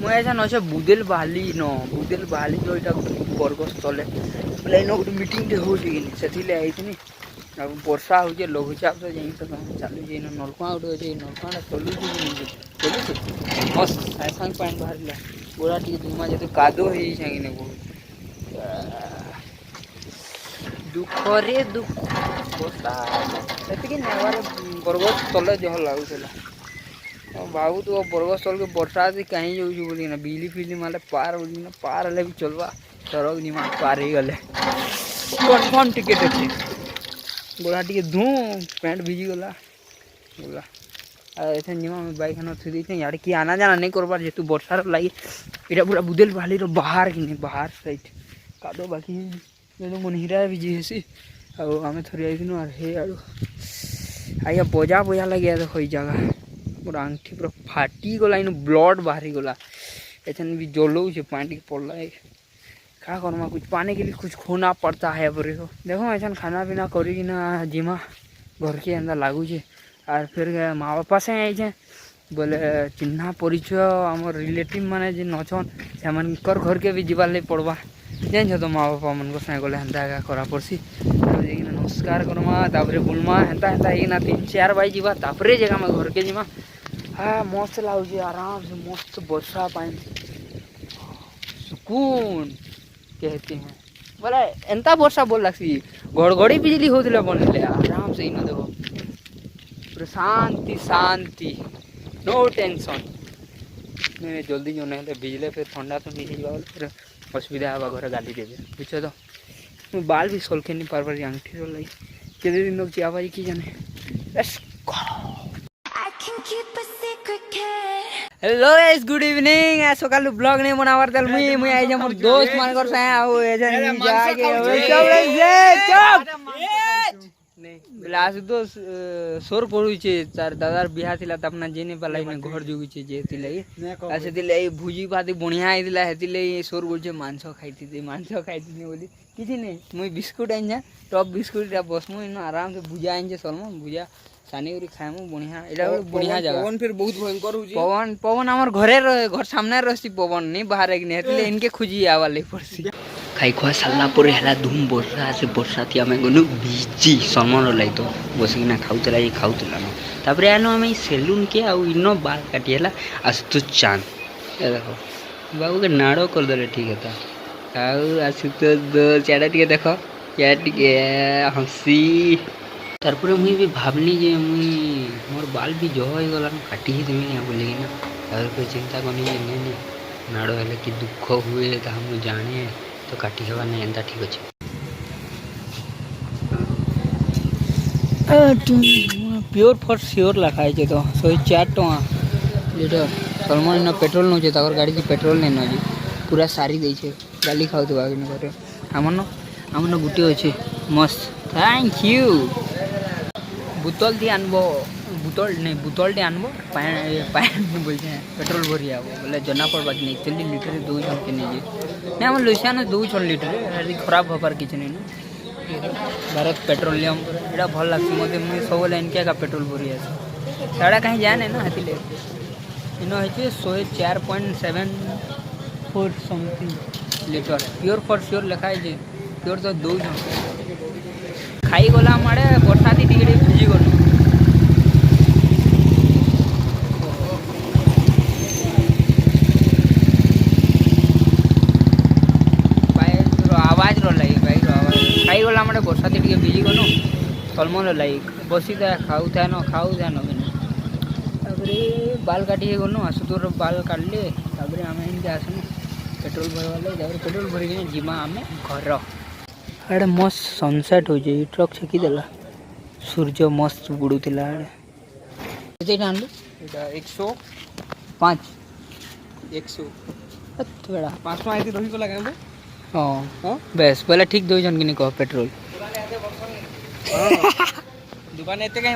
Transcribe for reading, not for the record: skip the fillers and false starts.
मुझे अच्छे बुदेल बाली न बुदेल बाली जो यहाँ बरगछ तले बोले इन गोटे मीटिंग हो से आई अब वर्षा हो लघुचाप तो जाइन तो चलू नलकुआ गोटे अच्छे नलकुआ चलू मस्त सागे सागे पानी बाहर गोड़ा टी धुमा जो कादो हो बहुत दुख रे दुख वर्षा से नेबार बरगछ तले जह लगुला बाबू तो बरगछ तल के वर्षा से कहीं जाऊँ बोली ना बिजली फिजली मारे पार बोली ना पार हेल्ले भी चलवा सरक निमा पार ही गले कन्फर्म टिकेट अच्छे गोड़ा टी धू पैंट भिजी गला बोला ऐसे निमा बैक हाथ थी दी यार कि आना जाना नहीं करबार जेतु वर्षार लगी यहाँ पूरा बुदेल बाली बाहर कि नहीं बाहर साइड कादो बाकी मनहिरा भिजी हेसी आम थरी आईनु आर हे आइया बजा बजा लगे देखो ये जगह पूरा आंगठी पूरा फाटी गला इन ब्लड बाहरी गला ऐसे भी जलो से पानी पड़ला है क्या करमा कुछ पाने के लिए कुछ खोना पड़ता है बोरे को देखो ऐसा खाना पीना करी ना जिमा घर के अंदर लागू छे और फिर माँ बापा से आई बोले चिन्हा परिचय आम रिलेटिव माने जे नचन से घर के भी जीवार लगे पड़वा जान तो माँ बापा मन को सागे गले हेन्ता करा पड़सी नमस्कार करमा तापरे बुलमा हेन्ता हेन्ता ना 3-4 बाई जीवा तापरे जगह में घर के जीमा हाँ मस्त लगुच आराम से मस्त वर्षा पानी सुकून कहते हैं बोला एंता वर्षा बोल लगी घड़घड़ी बिजली होता बनले आराम से इन देखो पूरा शांति शांति नो टेंशन नहीं जल्दी जो नहीं भिजले फिर ठंडा तो नहीं जावा फिर असुविधा हवा घर गाली देवे बुझ तो बाल भी सलखे नहीं पार आंगठी लगी केते दिन तक चियाबाजी की जाने हेलो गाइस गुड इवनिंग सकाल ब्लॉग नहीं बनावर तल मुई आई जा मोर दोस्त मान कर साया आओ एजन जाके चुप नहीं बिलास तो सोर पड़ू छे तार दादार बियाह थिला त अपना जेने पलाई में घर जोगी छे जे तिलाई ऐसे तिलाई भुजी भाती बढ़िया आइला हेतिलाई सोर बोल छे मांस खाइती बोली किछि नहीं मुई बिस्कुट आइन जा टॉप बिस्कुट रा बसमु इन आराम से भुजा आइन जे सलमु भुजा सानी करी खाइमु बढ़िया एला बढ़िया जगह पवन फिर बहुत भयंकर होजी पवन हमर घर सामने रहसी पवन नहीं बाहर एक ने हेतिले इनके खुजी आवा ले पड़सी खाई खुआ सारा पर है धूम वर्षा से वर्षा थी आम गनु बीजी सलमान लाई तो बसिकिना खाऊला ये खाऊला न तापर आनो आम सेलून के आउ इन बाल काटी है आशुतोष चांद देखो बाबू के नाड़ करदे ठीक है आशुतोष चाड़ा टे देख या टे हसी तारपर मुई भी भावनी जे मुई मोर बाल भी जह हो गला काटी ही देमी बोलिकी ना तार कोई चिंता करनी नहीं नाड़ हेल्ले कि दुख हुए तो हम जाने तो काटी हवा नहीं एंता ठीक अच्छे प्योर फॉर श्योर लिखाई है तो 104 टका लीटर सलमान पेट्रोल नौचे गाड़ी की पेट्रोल नहीं नौचे पूरा सारी दे गाली खाऊ तो आगे घर आमन गुटे अच्छे मस्त थैंक यू बोतल दी आनब बोतल नहीं बोतल टे आनब बोलते हैं पेट्रोल भरी आब बोले जना पड़वा कि नहीं 3 लीटर 2 जन के नहीं नहीं आम लुसियान 2 लीटर खराब हबार किसी नहीं भारत पेट्रोलियम यहाँ भल लगे मत मुझे सब इनके का पेट्रोल भरी आसे साड़ा कहीं जाए ना हाथी इन है 104.74 something litre pure for sure लिखाई है प्योर तो 2 जन खाई गला मारे वर्षा थी टिके भिजी गलु आवाज रो लगी भाई आवाज खाई गला मारे वर्षा थी टिके भिजी गलु सलमान लगी बसी था खाऊ था न बाल काटी गलु आशुतोष बाल काटले आम इनके आसनु पेट्रोल भरवा पेट्रोल भरिक जीमा आम घर आड़े मस्त सनसेट हो ट्रक छेकीदेला सूर्य मस्त बुड़ूला आड़े आनलु 105 थोड़ा 5 आई रही गला हाँ बेस बोले ठीक 2 जन की नहीं कह पेट्रोल दुकान एते कहीं